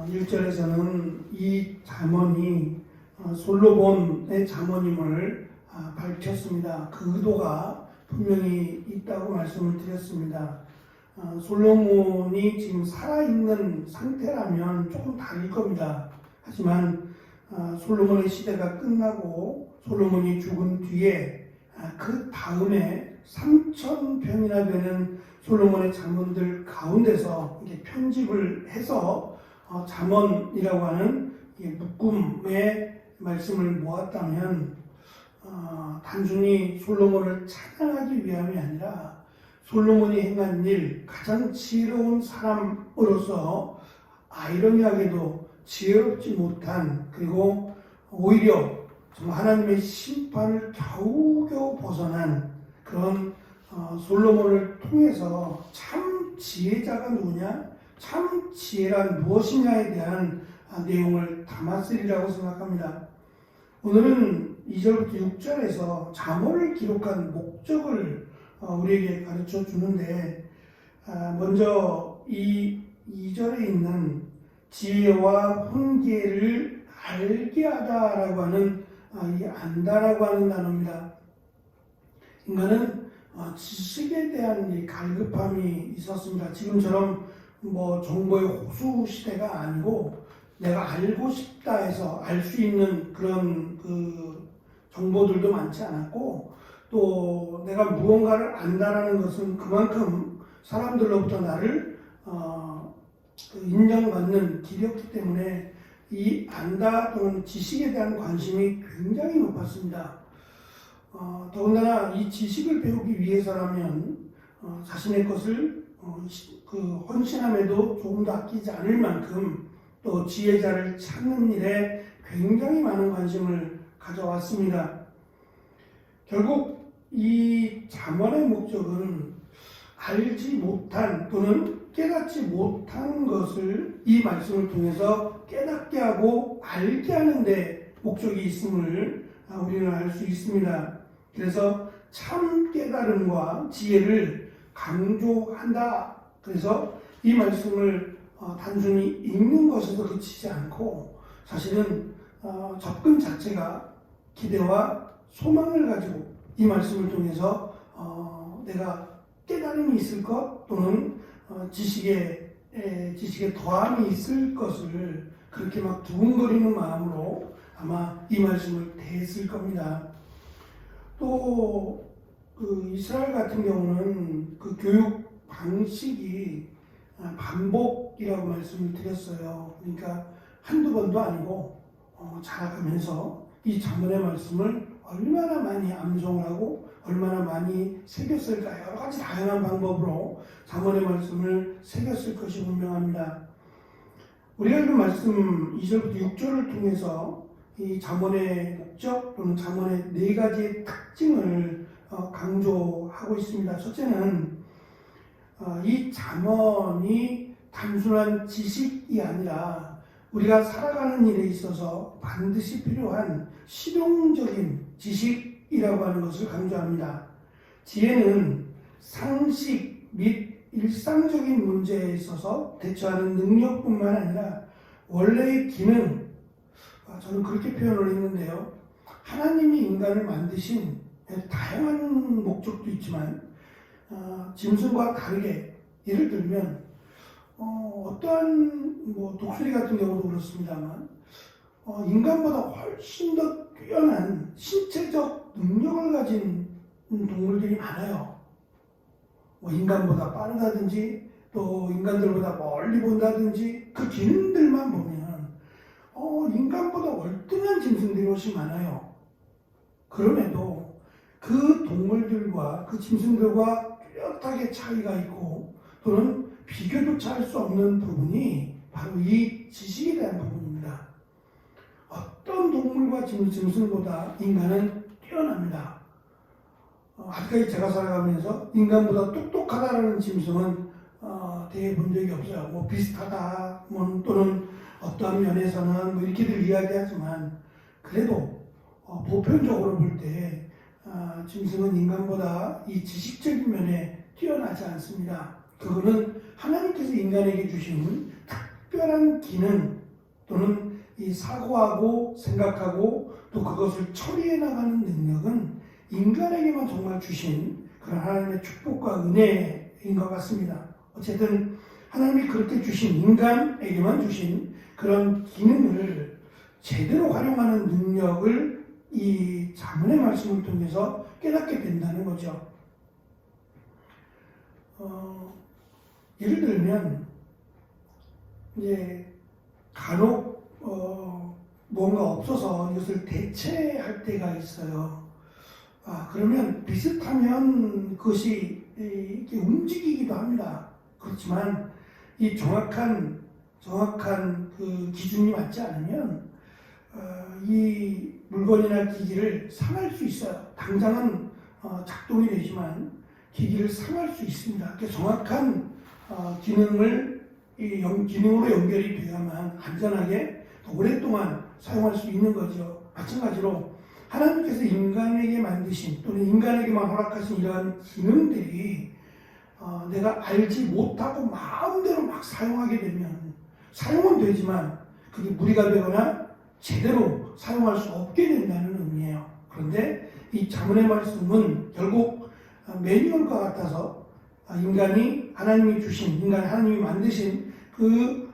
1절에서는 이 잠언이 솔로몬의 잠언임을 밝혔습니다. 그 의도가 분명히 있다고 말씀을 드렸습니다. 솔로몬이 지금 살아있는 상태라면 조금 다를 겁니다. 하지만 솔로몬의 시대가 끝나고 솔로몬이 죽은 뒤에 그 다음에 3,000편이나 되는 솔로몬의 잠언들 가운데서 이게 편집을 해서 잠언이라고 하는 묶음의 말씀을 모았다면 단순히 솔로몬을 찬양하기 위함이 아니라 솔로몬이 행한 일, 가장 지혜로운 사람으로서 아이러니하게도 지혜롭지 못한, 그리고 오히려 정말 하나님의 심판을 겨우겨우 벗어난 그런 솔로몬을 통해서 참 지혜자가 누구냐, 참 지혜란 무엇이냐에 대한 내용을 담았으리라고 생각합니다. 오늘은 2절부터 6절에서 잠언을 기록한 목적을 우리에게 가르쳐 주는데, 먼저 이 2절에 있는 지혜와 훈계를 알게 하다라고 하는 이 안다라고 하는 단어입니다. 인간은 지식에 대한 이 갈급함이 있었습니다. 지금처럼 정보의 호수 시대가 아니고 내가 알고 싶다 해서 알 수 있는 그런 정보들도 많지 않았고, 또 내가 무언가를 안다라는 것은 그만큼 사람들로부터 나를 인정받는 길이었기 때문에 이 안다 또는 지식에 대한 관심이 굉장히 높았습니다. 더군다나 이 지식을 배우기 위해서라면 자신의 것을 헌신함에도 조금 더 아끼지 않을 만큼 또 지혜자를 찾는 일에 굉장히 많은 관심을 가져왔습니다. 결국 이 잠언의 목적은 알지 못한 또는 깨닫지 못한 것을 이 말씀을 통해서 깨닫게 하고 알게 하는 데 목적이 있음을 우리는 알 수 있습니다. 그래서 참 깨달음과 지혜를 강조한다. 그래서 이 말씀을 단순히 읽는 것에서 그치지 않고 사실은 접근 자체가 기대와 소망을 가지고 이 말씀을 통해서 내가 깨달음이 있을 것 또는 지식에 더함이 있을 것을 그렇게 막 두근거리는 마음으로 아마 이 말씀을 대했을 겁니다. 또 이스라엘 같은 경우는 그 교육 방식이 반복이라고 말씀을 드렸어요. 그러니까 한두 번도 아니고 자라가면서 이 잠언의 말씀을 얼마나 많이 암송을 하고 얼마나 많이 새겼을까, 여러 가지 다양한 방법으로 잠언의 말씀을 새겼을 것이 분명합니다. 우리가 읽은 말씀 2절부터 6절을 통해서 이 잠언의 목적 또는 잠언의 4가지의 특징을 강조하고 있습니다. 첫째는 이 잠언이 단순한 지식이 아니라 우리가 살아가는 일에 있어서 반드시 필요한 실용적인 지식이라고 하는 것을 강조합니다. 지혜는 상식 및 일상적인 문제에 있어서 대처하는 능력뿐만 아니라 원래의 기능, 저는 그렇게 표현을 했는데요. 하나님이 인간을 만드신 다양한 목적도 있지만 짐승과 다르게, 예를 들면 어떠한 독수리 같은 경우도 그렇습니다만 인간보다 훨씬 더 뛰어난 신체적 능력을 가진 동물들이 많아요. 인간보다 빠르다든지 또 인간들보다 멀리 본다든지 그 기능들만 보면 인간보다 월등한 짐승들이 훨씬 많아요. 그럼에도 그 동물들과 그 짐승들과 뚜렷하게 차이가 있고 또는 비교조차 할 수 없는 부분이 바로 이 지식에 대한 부분입니다. 어떤 동물과 짐승보다 인간은 뛰어납니다. 아직까지 제가 살아가면서 인간보다 똑똑하다라는 짐승은 대해 본 적이 없어요. 비슷하다 또는 어떠한 면에서는 이렇게들 이야기하지만 그래도 보편적으로 볼 때 짐승은 인간보다 이 지식적인 면에 뛰어나지 않습니다. 그거는 하나님께서 인간에게 주신 특별한 기능, 또는 이 사고하고 생각하고 또 그것을 처리해 나가는 능력은 인간에게만 정말 주신 그런 하나님의 축복과 은혜인 것 같습니다. 어쨌든 하나님이 그렇게 주신 인간에게만 주신 그런 기능을 제대로 활용하는 능력을 이 자문의 말씀을 통해서 깨닫게 된다는 거죠. 예를 들면 이제 간혹 뭔가 없어서 이것을 대체할 때가 있어요. 그러면 비슷하면 그것이 이렇게 움직이기도 합니다. 그렇지만 이 정확한 그 기준이 맞지 않으면 이 물건이나 기기를 상할 수 있어요. 당장은 작동이 되지만 기기를 상할 수 있습니다. 정확한 기능으로 연결이 되어야만 안전하게 오랫동안 사용할 수 있는 거죠. 마찬가지로 하나님께서 인간에게 만드신 또는 인간에게만 허락하신 이러한 기능들이 내가 알지 못하고 마음대로 막 사용하게 되면 사용은 되지만 그게 무리가 되거나 제대로 사용할 수 없게 된다는 의미예요. 그런데 이 자문의 말씀은 결국 매뉴얼과 같아서 하나님이 만드신 그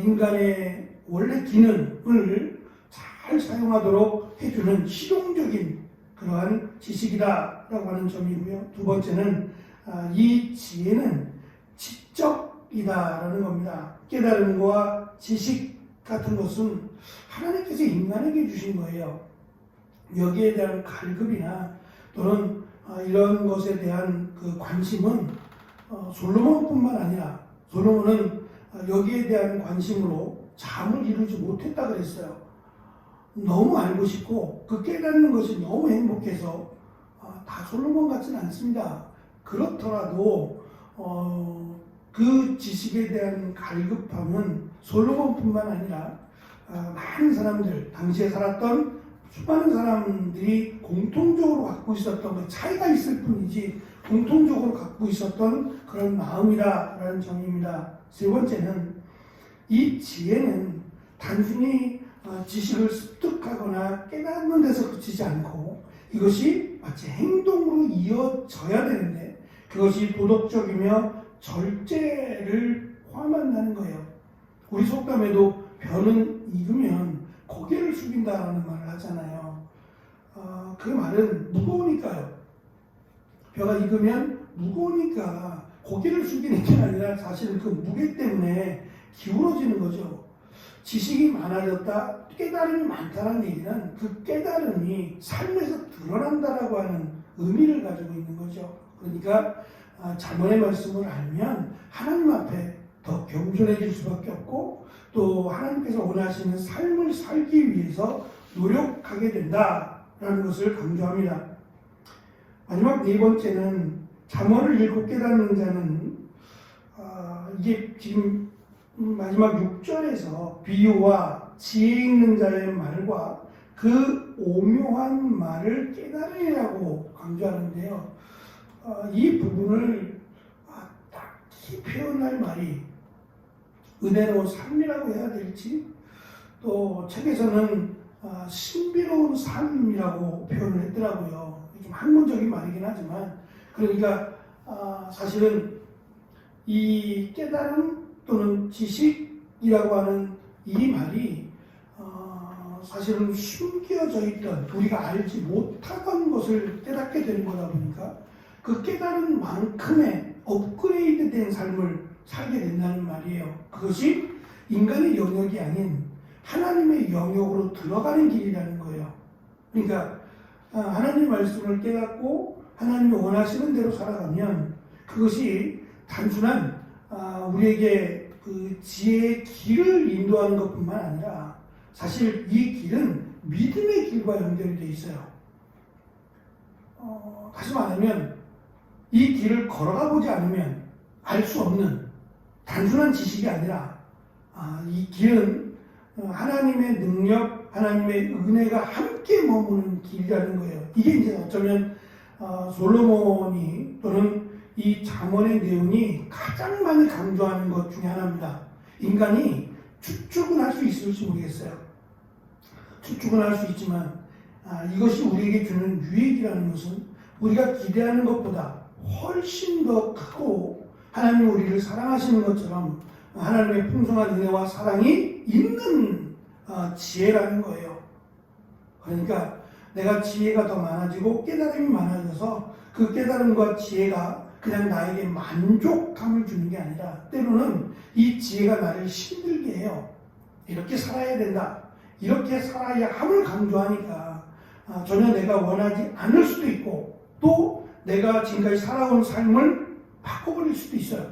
인간의 원래 기능을 잘 사용하도록 해주는 실용적인 그러한 지식이다라고 하는 점이고요. 두 번째는 이 지혜는 지적이다라는 겁니다. 깨달음과 지식 같은 것은 하나님께서 인간에게 주신 거예요. 여기에 대한 갈급이나 또는 이런 것에 대한 그 관심은 솔로몬뿐만 아니라 솔로몬은 여기에 대한 관심으로 잠을 이루지 못했다 그랬어요. 너무 알고 싶고 그 깨닫는 것이 너무 행복해서 다 솔로몬 같지는 않습니다. 그렇더라도 그 지식에 대한 갈급함은 솔로몬뿐만 아니라 많은 사람들, 당시에 살았던 수많은 사람들이 공통적으로 갖고 있었던 그 차이가 있을 뿐이지 공통적으로 갖고 있었던 그런 마음이라는 점입니다. 세 번째는 이 지혜는 단순히 지식을 습득하거나 깨닫는 데서 그치지 않고 이것이 마치 행동으로 이어져야 되는데 그것이 도덕적이며 절제를 포함한다는 거예요. 우리 속담에도 벼는 익으면 고개를 숙인다라는 말을 하잖아요. 그 말은 무거우니까요. 벼가 익으면 무거우니까 고개를 숙이는 게 아니라 사실은 그 무게 때문에 기울어지는 거죠. 지식이 많아졌다, 깨달음이 많다는 얘기는 그 깨달음이 삶에서 드러난다라고 하는 의미를 가지고 있는 거죠. 그러니까 자문의 말씀을 알면 하나님 앞에 더 겸손해질 수밖에 없고 또 하나님께서 원하시는 삶을 살기 위해서 노력하게 된다라는 것을 강조합니다. 마지막 네 번째는 잠언을 읽고 깨닫는 자는 이게 지금 마지막 6절에서 비유와 지혜 있는 자의 말과 그 오묘한 말을 깨달으라고 강조하는데요. 이 부분을 딱히 표현할 말이 은혜로운 삶이라고 해야 될지 또 책에서는 신비로운 삶이라고 표현을 했더라고요. 좀 학문적인 말이긴 하지만 그러니까 사실은 이 깨달음 또는 지식이라고 하는 이 말이 사실은 숨겨져 있던 우리가 알지 못하던 것을 깨닫게 되는 거다 보니까 그 깨달은 만큼의 업그레이드된 삶을 살게 된다는 말이에요. 그것이 인간의 영역이 아닌 하나님의 영역으로 들어가는 길이라는 거예요. 그러니까 하나님의 말씀을 깨닫고 하나님이 원하시는 대로 살아가면 그것이 단순한 우리에게 그 지혜의 길을 인도하는 것뿐만 아니라 사실 이 길은 믿음의 길과 연결이 되어 있어요. 다시 말하면 이 길을 걸어가 보지 않으면 알 수 없는 단순한 지식이 아니라 이 길은 하나님의 능력, 하나님의 은혜가 함께 머무는 길이라는 거예요. 이게 이제 어쩌면 솔로몬이 또는 이 잠언의 내용이 가장 많이 강조하는 것 중에 하나입니다. 인간이 추측은 할 수 있을지 모르겠어요. 추측은 할 수 있지만 이것이 우리에게 주는 유익이라는 것은 우리가 기대하는 것보다 훨씬 더 크고 하나님 우리를 사랑하시는 것처럼 하나님의 풍성한 은혜와 사랑이 있는 지혜라는 거예요. 그러니까 내가 지혜가 더 많아지고 깨달음이 많아져서 그 깨달음과 지혜가 그냥 나에게 만족감을 주는 게 아니라 때로는 이 지혜가 나를 힘들게 해요. 이렇게 살아야 된다. 이렇게 살아야 함을 강조하니까 전혀 내가 원하지 않을 수도 있고 또 내가 지금까지 살아온 삶을 바꿔버릴 수도 있어요.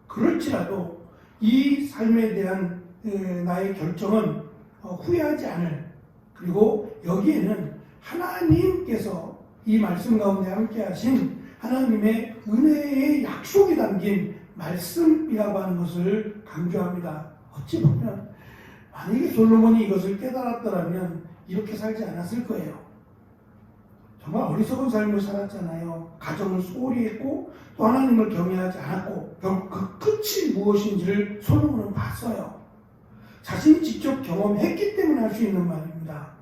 그럴지라도 이 삶에 대한 나의 결정은 후회하지 않을, 그리고 여기에는 하나님께서 이 말씀 가운데 함께 하신 하나님의 은혜의 약속이 담긴 말씀이라고 하는 것을 강조합니다. 어찌 보면 만약에 솔로몬이 이것을 깨달았더라면 이렇게 살지 않았을 거예요. 정말 어리석은 삶을 살았잖아요. 가정을 소홀히 했고 또 하나님을 경외하지 않았고 결국 그 끝이 무엇인지를 솔로몬은 봤어요. 자신이 직접 경험했기 때문에 할 수 있는 말입니다.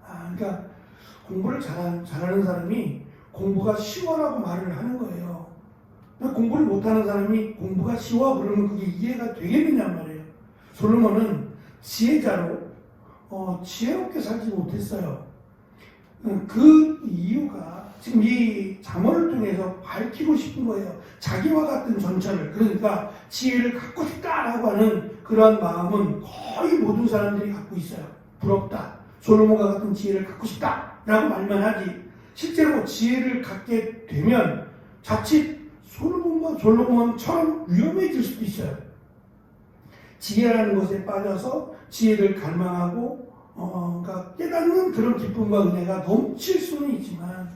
그러니까 공부를 잘하는 사람이 공부가 쉬워라고 말을 하는 거예요. 공부를 못하는 사람이 공부가 쉬워 그러면 그게 이해가 되겠느냐 말이에요. 솔로몬은 지혜자로 지혜롭게 살지 못했어요. 그 이유가 지금 이 잠언을 통해서 밝히고 싶은 거예요. 자기와 같은 전철을, 그러니까 지혜를 갖고 싶다라고 하는 그러한 마음은 거의 모든 사람들이 갖고 있어요. 부럽다. 솔로몬과 같은 지혜를 갖고 싶다라고 말만 하지 실제로 지혜를 갖게 되면 자칫 솔로몬처럼 위험해질 수도 있어요. 지혜라는 것에 빠져서 지혜를 갈망하고 그러니까 깨닫는 그런 기쁨과 은혜가 넘칠 수는 있지만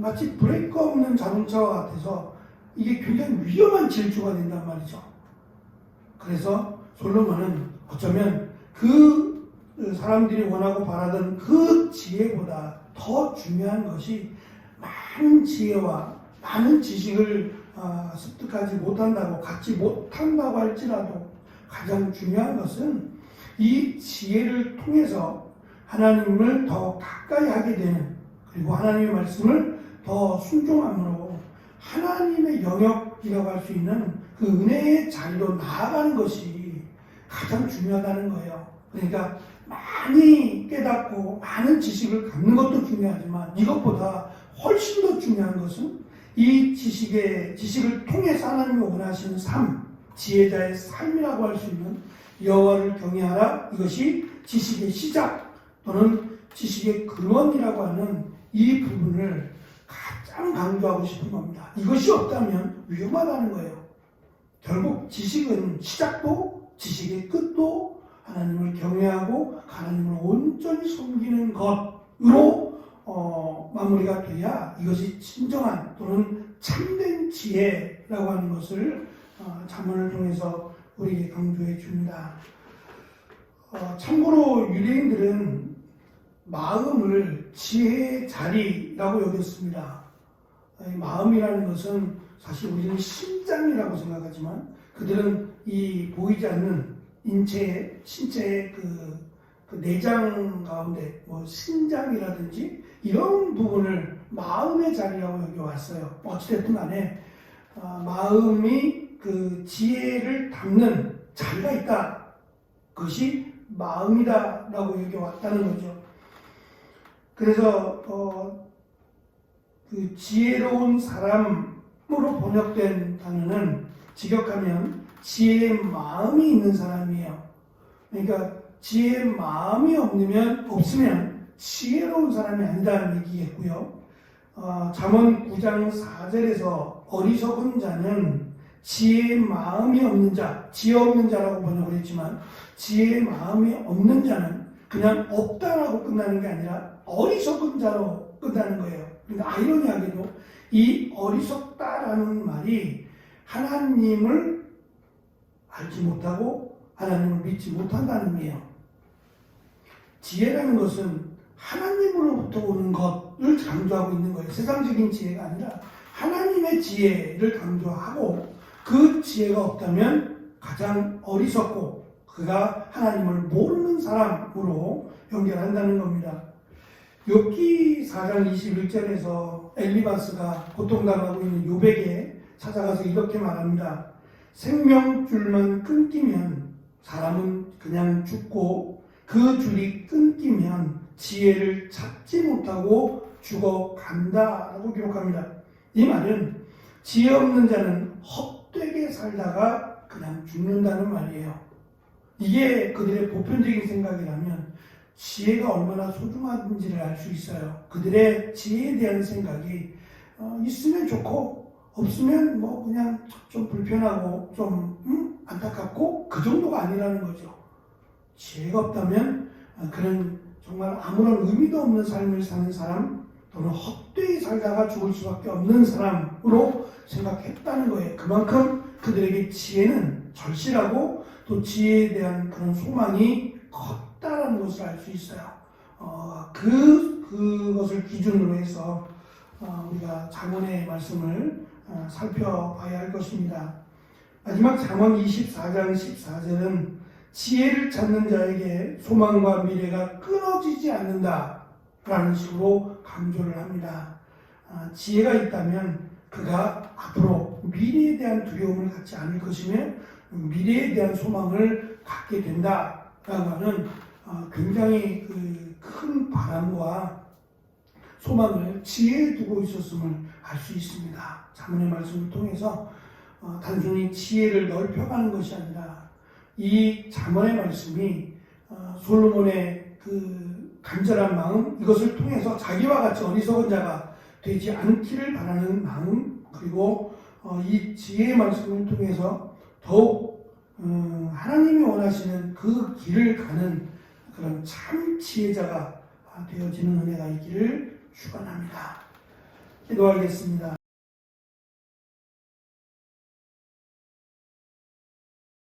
마치 브레이크 없는 자동차와 같아서 이게 굉장히 위험한 질주가 된단 말이죠. 그래서 솔로몬은 어쩌면 그 사람들이 원하고 바라던 그 지혜보다 더 중요한 것이 많은 지혜와 많은 지식을 습득하지 못한다고, 갖지 못한다고 할지라도 가장 중요한 것은 이 지혜를 통해서 하나님을 더 가까이 하게 되는, 그리고 하나님의 말씀을 더 순종함으로 하나님의 영역이라고 할 수 있는 그 은혜의 자리로 나아가는 것이 가장 중요하다는 거예요. 그러니까 많이 깨닫고 많은 지식을 갖는 것도 중요하지만 이것보다 훨씬 더 중요한 것은 이 지식을 통해서 하나님이 원하시는 삶, 지혜자의 삶이라고 할 수 있는 여호와를 경외하라. 이것이 지식의 시작 또는 지식의 근원이라고 하는 이 부분을 가장 강조하고 싶은 겁니다. 이것이 없다면 위험하다는 거예요. 결국 지식은 시작도 지식의 끝도 하나님을 경외하고 하나님을 온전히 섬기는 것으로 마무리가 돼야 이것이 진정한 또는 참된 지혜라고 하는 것을 잠언을 통해서 우리에게 강조해 줍니다. 참고로 유대인들은 마음을 지혜의 자리라고 여겼습니다. 마음이라는 것은 사실 우리는 심장이라고 생각하지만 그들은 이 보이지 않는 신체의 그 내장 가운데 신장이라든지 이런 부분을 마음의 자리라고 여겨왔어요. 어찌됐든 간에 마음이 그 지혜를 담는 자리가 있다. 그것이 마음이다라고 여겨왔다는 거죠. 그래서 그 지혜로운 사람으로 번역된 단어는 직역하면 지혜의 마음이 있는 사람이에요. 그러니까 지혜의 마음이 없으면 지혜로운 사람이 아니다는 얘기겠고요. 잠언 9장 4절에서 어리석은 자는 지혜의 마음이 없는 자, 지혜 없는 자라고 번역을 했지만 지혜의 마음이 없는 자는 그냥 없다라고 끝나는 게 아니라 어리석은 자로 끝나는 거예요. 그러니까 아이러니하게도 이 어리석다라는 말이 하나님을 알지 못하고 하나님을 믿지 못한다는 의미예요. 지혜라는 것은 하나님으로부터 오는 것을 강조하고 있는 거예요. 세상적인 지혜가 아니라 하나님의 지혜를 강조하고 그 지혜가 없다면 가장 어리석고 그가 하나님을 모르는 사람으로 연결한다는 겁니다. 욥기 4장 21절에서 엘리바스가 고통당하고 있는 욥에게 찾아가서 이렇게 말합니다. 생명줄만 끊기면 사람은 그냥 죽고 그 줄이 끊기면 지혜를 찾지 못하고 죽어간다 라고 기록합니다. 이 말은 지혜 없는 자는 헛되게 살다가 그냥 죽는다는 말이에요. 이게 그들의 보편적인 생각이라면 지혜가 얼마나 소중한지를 알 수 있어요. 그들의 지혜에 대한 생각이 있으면 좋고 없으면 뭐 그냥 좀 불편하고 좀 안타깝고 그 정도가 아니라는 거죠. 지혜가 없다면 그는 정말 아무런 의미도 없는 삶을 사는 사람 또는 헛되이 살다가 죽을 수밖에 없는 사람으로 생각했다는 거예요. 그만큼 그들에게 지혜는 절실하고 또 지혜에 대한 그런 소망이 컸다라는 것을 알 수 있어요. 그것을 기준으로 해서 우리가 잠언의 말씀을 살펴봐야 할 것입니다. 마지막 잠언 24장 14절은 지혜를 찾는 자에게 소망과 미래가 끊어지지 않는다라는 식으로 강조를 합니다. 지혜가 있다면 그가 앞으로 미래에 대한 두려움을 갖지 않을 것이며 미래에 대한 소망을 갖게 된다라고 하는 굉장히 큰 바람과 소망을 지혜에 두고 있었음을 알 수 있습니다. 잠언의 말씀을 통해서 단순히 지혜를 넓혀가는 것이 아니라 이 잠언의 말씀이 솔로몬의 그 간절한 마음, 이것을 통해서 자기와 같이 어리석은 자가 되지 않기를 바라는 마음, 그리고 이 지혜의 말씀을 통해서 더욱 하나님이 원하시는 그 길을 가는 그런 참 지혜자가 되어지는 은혜가 있기를 축원합니다. 기도하겠습니다.